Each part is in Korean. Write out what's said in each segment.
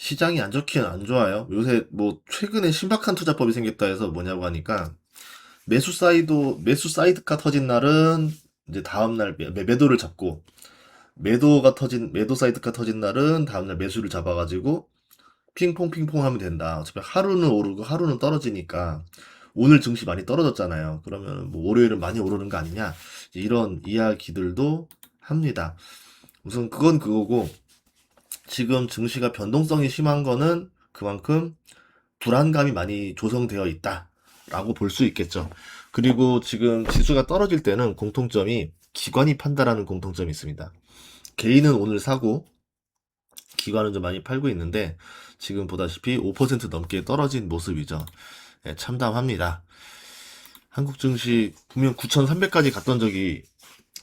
시장이 안 좋긴 안 좋아요. 요새 뭐 최근에 신박한 투자법이 생겼다 해서 뭐냐고 하니까 매수 사이드가 터진 날은 이제 다음날 매도를 잡고 매도 사이드가 터진 날은 다음날 매수를 잡아가지고 핑퐁 핑퐁 하면 된다. 어차피 하루는 오르고 하루는 떨어지니까 오늘 증시 많이 떨어졌잖아요. 그러면 뭐 월요일은 많이 오르는 거 아니냐? 이런 이야기들도 합니다. 우선 그건 그거고 지금 증시가 변동성이 심한 거는 그만큼 불안감이 많이 조성되어 있다라고 볼 수 있겠죠. 그리고 지금 지수가 떨어질 때는 공통점이 기관이 판다라는 공통점이 있습니다. 개인은 오늘 사고 기관은 좀 많이 팔고 있는데 지금 보다시피 5% 넘게 떨어진 모습이죠. 예, 참담합니다. 한국 증시 분명 9,300까지 갔던 적이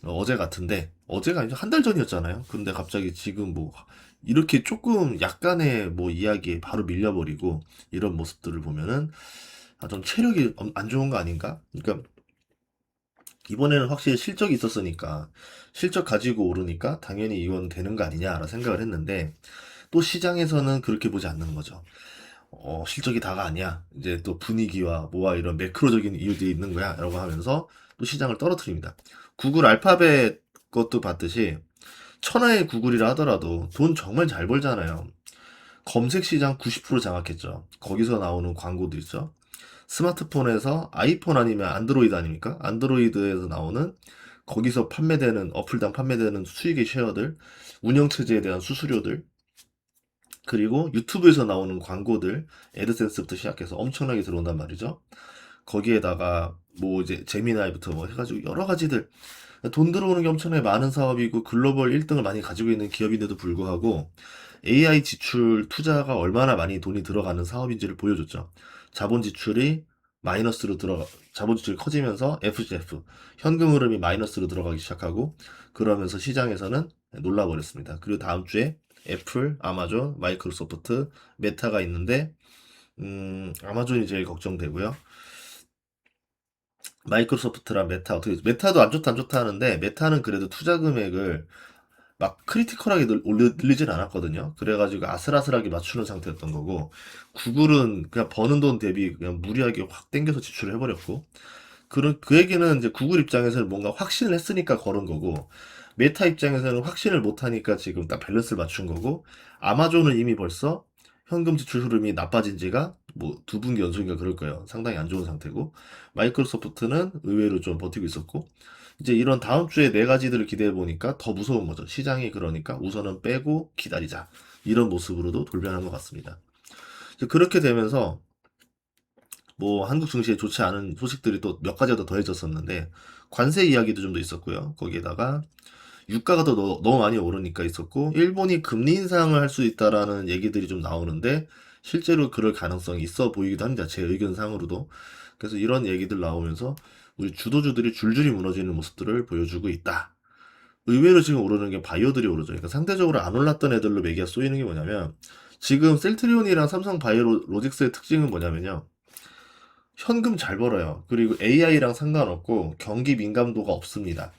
어제 같은데 어제가 아니죠. 한 달 전이었잖아요. 근데 갑자기 지금 뭐 이렇게 조금 약간의 뭐 이야기에 바로 밀려버리고 이런 모습들을 보면은 좀 체력이 안 좋은 거 아닌가? 그러니까 이번에는 확실히 실적이 있었으니까 실적 가지고 오르니까 당연히 이건 되는 거 아니냐라는 생각을 했는데 또 시장에서는 그렇게 보지 않는 거죠. 실적이 다가 아니야. 이제 또 분위기와 뭐와 이런 매크로적인 이유들이 있는 거야. 라고 하면서 또 시장을 떨어뜨립니다. 구글 알파벳 것도 봤듯이 천하의 구글이라 하더라도 돈 정말 잘 벌잖아요. 검색 시장 90% 장악했죠. 거기서 나오는 광고도 있죠. 스마트폰에서 아이폰 아니면 안드로이드 아닙니까? 안드로이드에서 나오는 거기서 판매되는 어플당 판매되는 수익의 쉐어들, 운영체제에 대한 수수료들, 그리고 유튜브에서 나오는 광고들, 애드센스부터 시작해서 엄청나게 들어온단 말이죠. 거기에다가 뭐 이제 제미나이부터 뭐 해가지고 여러 가지들 돈 들어오는 게 엄청나게 많은 사업이고 글로벌 1등을 많이 가지고 있는 기업인데도 불구하고 AI 지출 투자가 얼마나 많이 돈이 들어가는 사업인지를 보여줬죠. 자본 지출이 마이너스로 들어가, 자본 지출이 커지면서 FGF, 현금 흐름이 마이너스로 들어가기 시작하고 그러면서 시장에서는 놀라버렸습니다. 그리고 다음 주에 애플, 아마존, 마이크로소프트, 메타가 있는데 아마존이 제일 걱정되고요. 마이크로소프트랑 메타 어떻게 메타도 안 좋다 하는데 메타는 그래도 투자 금액을 막 크리티컬하게 늘리진 않았거든요. 그래가지고 아슬아슬하게 맞추는 상태였던 거고 구글은 그냥 버는 돈 대비 그냥 무리하게 확 땡겨서 지출을 해버렸고 그 얘기는 이제 구글 입장에서는 뭔가 확신을 했으니까 걸은 거고 메타 입장에서는 확신을 못하니까 지금 딱 밸런스를 맞춘 거고 아마존은 이미 벌써 현금 지출 흐름이 나빠진 지가 뭐 두 분기 연속인가 그럴 거예요. 상당히 안 좋은 상태고 마이크로소프트는 의외로 좀 버티고 있었고 이제 이런 다음 주에 네 가지들을 기대해 보니까 더 무서운 거죠. 시장이 그러니까 우선은 빼고 기다리자. 이런 모습으로도 돌변한 것 같습니다. 이제 그렇게 되면서 뭐 한국 증시에 좋지 않은 소식들이 또 몇 가지가 더 더해졌었는데 관세 이야기도 좀 더 있었고요. 거기에다가 유가가 더 너무 많이 오르니까 있었고 일본이 금리 인상을 할 수 있다라는 얘기들이 좀 나오는데 실제로 그럴 가능성이 있어 보이기도 합니다. 제 의견상으로도. 그래서 이런 얘기들 나오면서 우리 주도주들이 줄줄이 무너지는 모습들을 보여주고 있다. 의외로 지금 오르는 게 바이오들이 오르죠. 그러니까 상대적으로 안 올랐던 애들로 매기가 쏘이는 게 뭐냐면 지금 셀트리온이랑 삼성 바이오로직스의 특징은 뭐냐면요. 현금 잘 벌어요. 그리고 AI랑 상관없고 경기 민감도가 없습니다.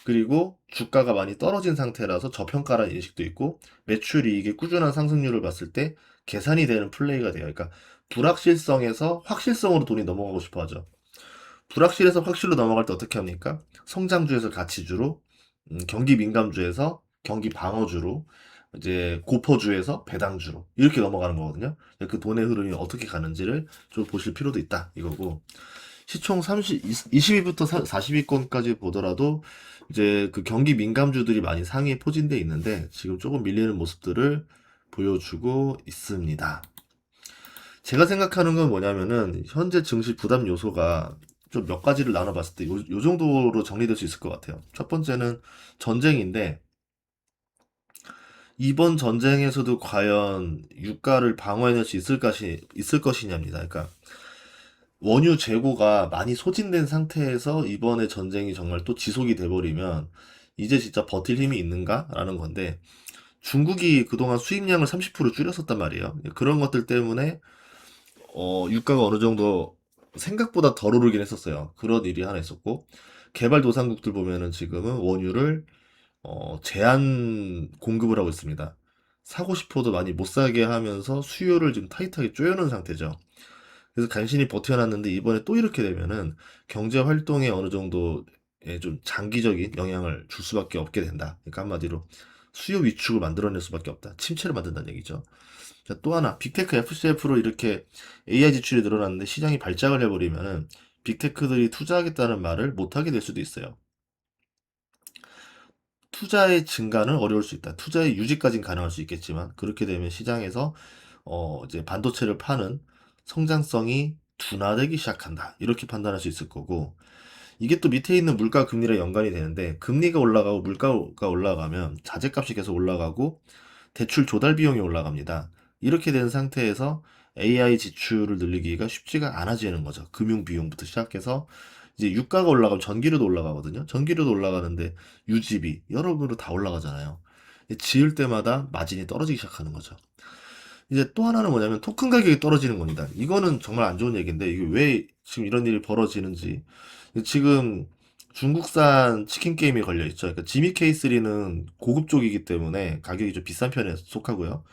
그리고 주가가 많이 떨어진 상태라서 저평가라는 인식도 있고 매출이익의 꾸준한 상승률을 봤을 때 계산이 되는 플레이가 돼요. 그러니까 불확실성에서 확실성으로 돈이 넘어가고 싶어 하죠. 불확실해서 확실로 넘어갈 때 어떻게 합니까? 성장주에서 가치주로, 경기 민감주에서 경기 방어주로, 이제 고퍼주에서 배당주로 이렇게 넘어가는 거거든요. 그 돈의 흐름이 어떻게 가는지를 좀 보실 필요도 있다 이거고 시총 20위부터 40위권까지 보더라도 이제 그 경기 민감주들이 많이 상위에 포진돼 있는데 지금 조금 밀리는 모습들을 보여주고 있습니다. 제가 생각하는 건 뭐냐면은 현재 증시 부담 요소가 좀 몇 가지를 나눠봤을 때 요 정도로 정리될 수 있을 것 같아요. 첫 번째는 전쟁인데 이번 전쟁에서도 과연 유가를 방어해낼 수 있을 것이냐입니다. 그러니까 원유 재고가 많이 소진된 상태에서 이번에 전쟁이 정말 또 지속이 돼버리면 이제 진짜 버틸 힘이 있는가라는 건데 중국이 그동안 수입량을 30% 줄였었단 말이에요. 그런 것들 때문에 유가가 어느 정도 생각보다 덜 오르긴 했었어요. 그런 일이 하나 있었고 개발도상국들 보면은 지금은 원유를 제한 공급을 하고 있습니다. 사고 싶어도 많이 못 사게 하면서 수요를 지금 타이트하게 조여놓은 상태죠. 그래서 간신히 버텨놨는데 이번에 또 이렇게 되면은 경제 활동에 어느 정도 좀 장기적인 영향을 줄 수밖에 없게 된다. 그러니까 한마디로 수요 위축을 만들어낼 수밖에 없다. 침체를 만든다는 얘기죠. 자, 또 하나, 빅테크 FCF로 이렇게 AI 지출이 늘어났는데 시장이 발작을 해버리면은 빅테크들이 투자하겠다는 말을 못하게 될 수도 있어요. 투자의 증가는 어려울 수 있다. 투자의 유지까지는 가능할 수 있겠지만 그렇게 되면 시장에서 이제 반도체를 파는 성장성이 둔화되기 시작한다. 이렇게 판단할 수 있을 거고 이게 또 밑에 있는 물가 금리랑 연관이 되는데 금리가 올라가고 물가가 올라가면 자재값이 계속 올라가고 대출 조달 비용이 올라갑니다. 이렇게 된 상태에서 AI 지출을 늘리기가 쉽지가 않아지는 거죠. 금융 비용부터 시작해서 이제 유가가 올라가면 전기료도 올라가거든요. 전기료도 올라가는데 유지비 여러모로 다 올라가잖아요. 지을 때마다 마진이 떨어지기 시작하는 거죠. 이제 또 하나는 뭐냐면 토큰 가격이 떨어지는 겁니다. 이거는 정말 안 좋은 얘기인데 이게 왜 지금 이런 일이 벌어지는지 지금 중국산 치킨 게임이 걸려 있죠. 그러니까 지미 K3는 고급 쪽이기 때문에 가격이 좀 비싼 편에 속하고요.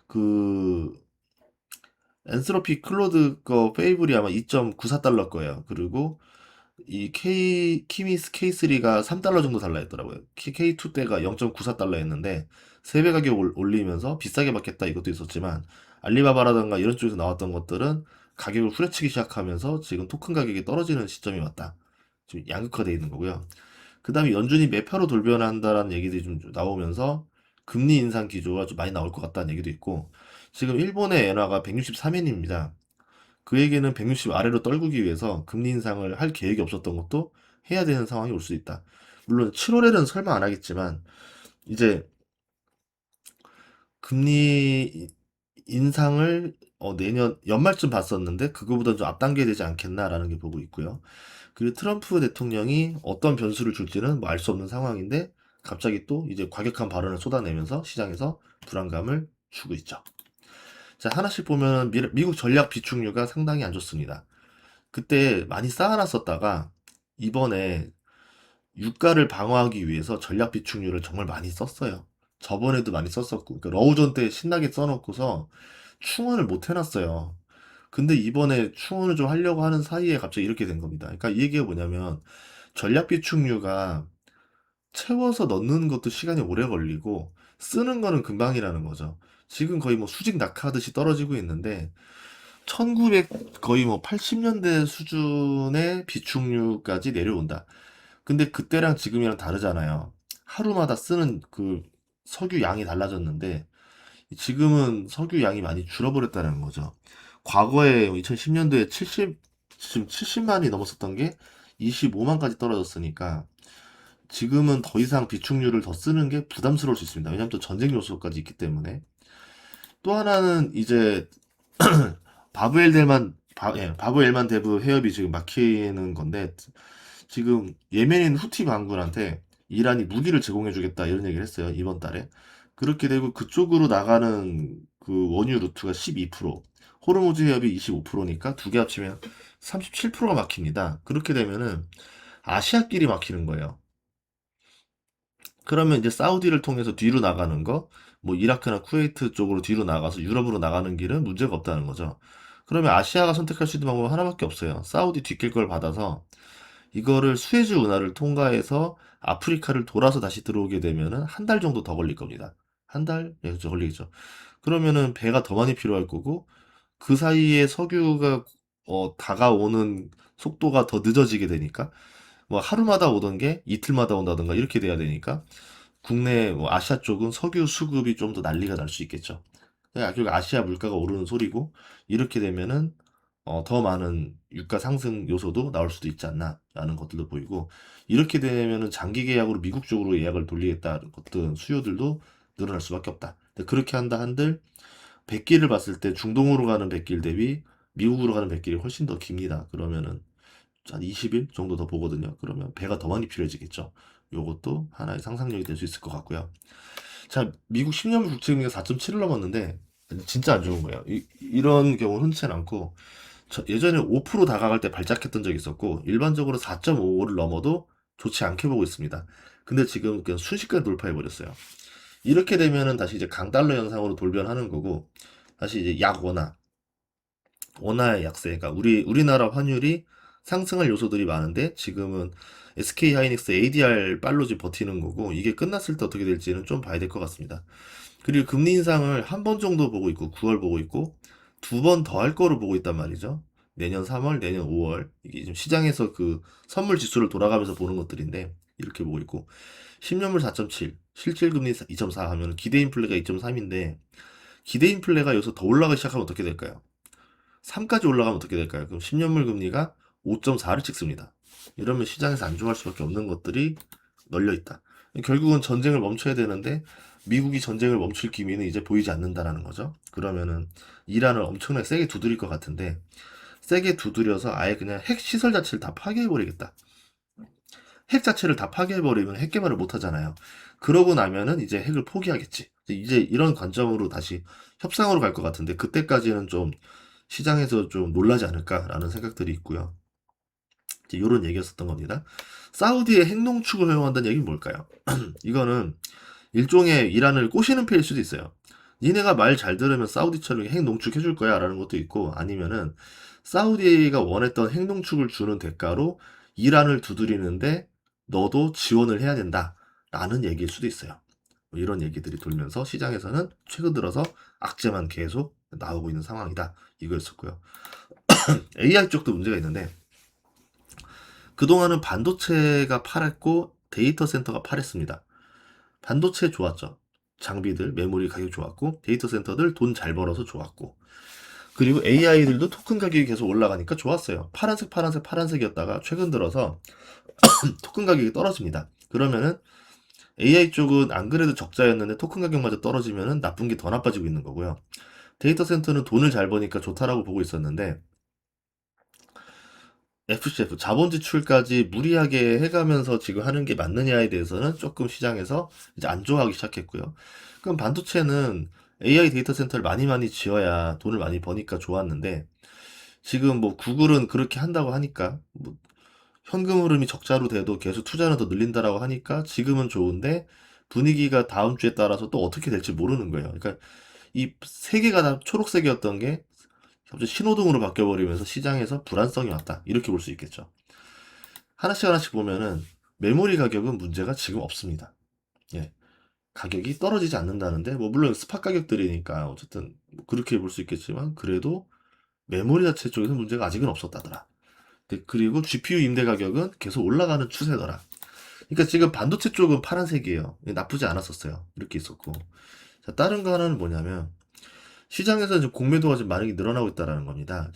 그 엔스로피 클로드 거 페이블이 아마 2.94달러 거예요. 그리고 이 키미스 K3가 3달러 정도 달라 했더라고요. K2 때가 0.94달러 했는데 3배 가격 올리면서 비싸게 받겠다 이것도 있었지만 알리바바라던가 이런 쪽에서 나왔던 것들은 가격을 후려치기 시작하면서 지금 토큰 가격이 떨어지는 시점이 왔다. 지금 양극화되어 있는 거고요. 그 다음에 연준이 매파로 돌변한다라는 얘기들이 좀 나오면서 금리 인상 기조가 좀 많이 나올 것 같다는 얘기도 있고 지금 일본의 엔화가 163엔입니다. 그 얘기는 160 아래로 떨구기 위해서 금리 인상을 할 계획이 없었던 것도 해야 되는 상황이 올 수 있다. 물론 7월에는 설마 안 하겠지만 이제 금리 인상을 내년 연말쯤 봤었는데 그거보다 좀 앞당겨야 되지 않겠나라는 게 보고 있고요. 그리고 트럼프 대통령이 어떤 변수를 줄지는 뭐 알 수 없는 상황인데 갑자기 또 이제 과격한 발언을 쏟아내면서 시장에서 불안감을 주고 있죠. 자, 하나씩 보면 미국 전략 비축률가 상당히 안 좋습니다. 그때 많이 쌓아놨었다가 이번에 유가를 방어하기 위해서 전략 비축률을 정말 많이 썼어요. 저번에도 많이 썼었고, 그러니까 러우전 때 신나게 써놓고서 충원을 못 해놨어요. 근데 이번에 충원을 좀 하려고 하는 사이에 갑자기 이렇게 된 겁니다. 그러니까 이 얘기가 뭐냐면 전략 비축류가 채워서 넣는 것도 시간이 오래 걸리고 쓰는 거는 금방이라는 거죠. 지금 거의 뭐 수직 낙하하듯이 떨어지고 있는데 1900 거의 뭐 80년대 수준의 비축류까지 내려온다. 근데 그때랑 지금이랑 다르잖아요. 하루마다 쓰는 그 석유 양이 달라졌는데 지금은 석유 양이 많이 줄어버렸다는 거죠. 과거에 2010년도에 지금 70만이 넘었었던 게 25만까지 떨어졌으니까 지금은 더 이상 비축률을 더 쓰는 게 부담스러울 수 있습니다. 왜냐하면 또 전쟁 요소까지 있기 때문에. 또 하나는 이제 바브 엘만 대부 해협이 지금 막히는 건데 지금 예멘인 후티 반군한테 이란이 무기를 제공해 주겠다 이런 얘기를 했어요. 이번 달에. 그렇게 되고 그쪽으로 나가는 그 원유 루트가 12%, 호르무즈 해협이 25%니까 두 개 합치면 37%가 막힙니다. 그렇게 되면은 아시아끼리 막히는 거예요. 그러면 이제 사우디를 통해서 뒤로 나가는 거, 뭐 이라크나 쿠웨이트 쪽으로 뒤로 나가서 유럽으로 나가는 길은 문제가 없다는 거죠. 그러면 아시아가 선택할 수 있는 방법은 하나밖에 없어요. 사우디 뒷길 걸 받아서 이거를 수에즈 운하를 통과해서 아프리카를 돌아서 다시 들어오게 되면은 한 달 정도 더 걸릴 겁니다. 한 달? 예, 그죠, 걸리겠죠. 그러면은 배가 더 많이 필요할 거고 그 사이에 석유가 다가오는 속도가 더 늦어지게 되니까 뭐 하루마다 오던 게 이틀마다 온다던가 이렇게 돼야 되니까 국내 뭐 아시아 쪽은 석유 수급이 좀 더 난리가 날 수 있겠죠. 결국 아시아 물가가 오르는 소리고 이렇게 되면은 더 많은 유가 상승 요소도 나올 수도 있지 않나라는 것들도 보이고 이렇게 되면은 장기 계약으로 미국 쪽으로 예약을 돌리겠다는 것들 수요들도 늘어날 수밖에 없다. 근데 그렇게 한다 한들 백길을 봤을 때 중동으로 가는 백길 대비 미국으로 가는 백길이 훨씬 더 깁니다. 그러면은 한 20일 정도 더 보거든요. 그러면 배가 더 많이 필요해지겠죠. 요것도 하나의 상상력이 될 수 있을 것 같고요. 자, 미국 10년물 국채금리가 4.7을 넘었는데 진짜 안 좋은 거예요. 이런 경우는 흔치 않고 예전에 5% 다가갈 때 발작했던 적이 있었고 일반적으로 4.55를 넘어도 좋지 않게 보고 있습니다. 근데 지금 그냥 순식간에 돌파해 버렸어요. 이렇게 되면은 다시 이제 강달러 현상으로 돌변하는 거고, 다시 이제 약 원화, 원화의 약세. 그러니까 우리나라 환율이 상승할 요소들이 많은데 지금은 SK 하이닉스 ADR 빨로지 버티는 거고, 이게 끝났을 때 어떻게 될지는 좀 봐야 될 것 같습니다. 그리고 금리 인상을 한 번 정도 보고 있고 9월 보고 있고 두 번 더 할 거로 보고 있단 말이죠. 내년 3월, 내년 5월 이게 지금 시장에서 그 선물 지수를 돌아가면서 보는 것들인데 이렇게 보고 있고 10년물 4.7, 실질금리 2.4 하면 기대 인플레가 2.3인데 기대 인플레가 여기서 더 올라가기 시작하면 어떻게 될까요? 3까지 올라가면 어떻게 될까요? 그럼 10년물 금리가 5.4를 찍습니다. 이러면 시장에서 안 좋아할 수밖에 없는 것들이 널려 있다. 결국은 전쟁을 멈춰야 되는데 미국이 전쟁을 멈출 기미는 이제 보이지 않는다라는 거죠. 그러면은 이란을 엄청나게 세게 두드릴 것 같은데 세게 두드려서 아예 그냥 핵 시설 자체를 다 파괴해버리겠다. 핵 자체를 다 파괴해버리면 핵 개발을 못 하잖아요. 그러고 나면은 이제 핵을 포기하겠지. 이제 이런 관점으로 다시 협상으로 갈 것 같은데 그때까지는 좀 시장에서 좀 놀라지 않을까라는 생각들이 있고요. 이제 이런 얘기였었던 겁니다. 사우디의 핵농축을 허용한다는 얘기는 뭘까요? 이거는 일종의 이란을 꼬시는 패일 수도 있어요. 니네가 말 잘 들으면 사우디처럼 핵 농축해줄 거야 라는 것도 있고 아니면은 사우디가 원했던 핵 농축을 주는 대가로 이란을 두드리는데 너도 지원을 해야 된다 라는 얘기일 수도 있어요. 뭐 이런 얘기들이 돌면서 시장에서는 최근 들어서 악재만 계속 나오고 있는 상황이다 이거였었고요. AI 쪽도 문제가 있는데 그동안은 반도체가 팔았고 데이터 센터가 팔았습니다. 반도체 좋았죠. 장비들, 메모리 가격 좋았고, 데이터 센터들 돈 잘 벌어서 좋았고, 그리고 AI들도 토큰 가격이 계속 올라가니까 좋았어요. 파란색, 파란색, 파란색이었다가 최근 들어서 토큰 가격이 떨어집니다. 그러면은 AI 쪽은 안 그래도 적자였는데 토큰 가격마저 떨어지면은 나쁜 게 더 나빠지고 있는 거고요. 데이터 센터는 돈을 잘 버니까 좋다라고 보고 있었는데, FCF 자본 지출까지 무리하게 해가면서 지금 하는 게 맞느냐에 대해서는 조금 시장에서 이제 안 좋아하기 시작했고요. 그럼 반도체는 AI 데이터 센터를 많이 많이 지어야 돈을 많이 버니까 좋았는데 지금 뭐 구글은 그렇게 한다고 하니까 뭐 현금 흐름이 적자로 돼도 계속 투자는 더 늘린다라고 하니까 지금은 좋은데 분위기가 다음 주에 따라서 또 어떻게 될지 모르는 거예요. 그러니까 이 세 개가 다 초록색이었던 게 갑자기 신호등으로 바뀌어버리면서 시장에서 불안성이 왔다. 이렇게 볼 수 있겠죠. 하나씩 하나씩 보면은 메모리 가격은 문제가 지금 없습니다. 예. 가격이 떨어지지 않는다는데, 뭐, 물론 스팟 가격들이니까 어쨌든 뭐 그렇게 볼 수 있겠지만, 그래도 메모리 자체 쪽에서 문제가 아직은 없었다더라. 그리고 GPU 임대 가격은 계속 올라가는 추세더라. 그러니까 지금 반도체 쪽은 파란색이에요. 나쁘지 않았었어요. 이렇게 있었고. 자, 다른 거 하나는 뭐냐면, 시장에서 이제 공매도가 좀 많이 늘어나고 있다는 겁니다.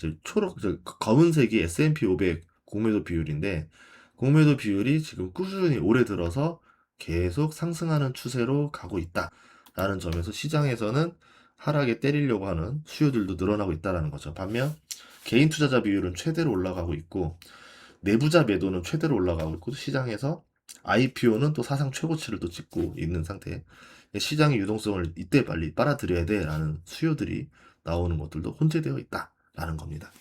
검은색이 S&P 500 공매도 비율인데 공매도 비율이 지금 꾸준히 올해 들어서 계속 상승하는 추세로 가고 있다라는 점에서 시장에서는 하락에 때리려고 하는 수요들도 늘어나고 있다는 거죠. 반면 개인 투자자 비율은 최대로 올라가고 있고 내부자 매도는 최대로 올라가고 있고 시장에서 IPO는 또 사상 최고치를 또 찍고 있는 상태. 시장의 유동성을 이때 빨리 빨아들여야 돼라는 수요들이 나오는 것들도 혼재되어 있다라는 겁니다.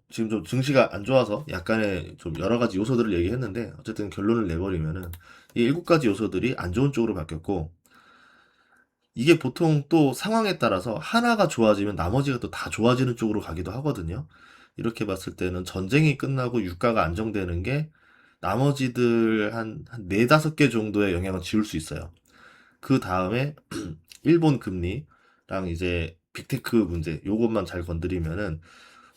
지금 좀 증시가 안 좋아서 약간의 좀 여러 가지 요소들을 얘기했는데 어쨌든 결론을 내버리면은 이 7가지 요소들이 안 좋은 쪽으로 바뀌었고 이게 보통 또 상황에 따라서 하나가 좋아지면 나머지가 또 다 좋아지는 쪽으로 가기도 하거든요. 이렇게 봤을 때는 전쟁이 끝나고 유가가 안정되는 게 나머지들 한 4, 5개 정도의 영향을 지울 수 있어요. 그 다음에 일본 금리랑 이제 빅테크 문제 요것만 잘 건드리면은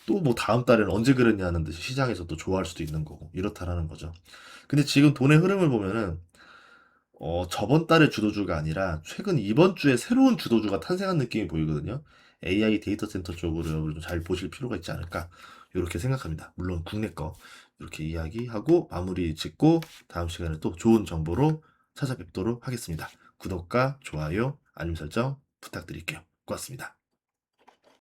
또 뭐 다음 달에는 언제 그랬냐는 듯이 시장에서 또 좋아할 수도 있는 거고 이렇다라는 거죠. 근데 지금 돈의 흐름을 보면은 저번 달의 주도주가 아니라 최근 이번 주에 새로운 주도주가 탄생한 느낌이 보이거든요. AI 데이터 센터 쪽으로 좀 잘 보실 필요가 있지 않을까 이렇게 생각합니다. 물론 국내 거 이렇게 이야기하고 마무리 짓고 다음 시간에 또 좋은 정보로 찾아뵙도록 하겠습니다. 구독과 좋아요, 알림 설정 부탁드릴게요. 고맙습니다.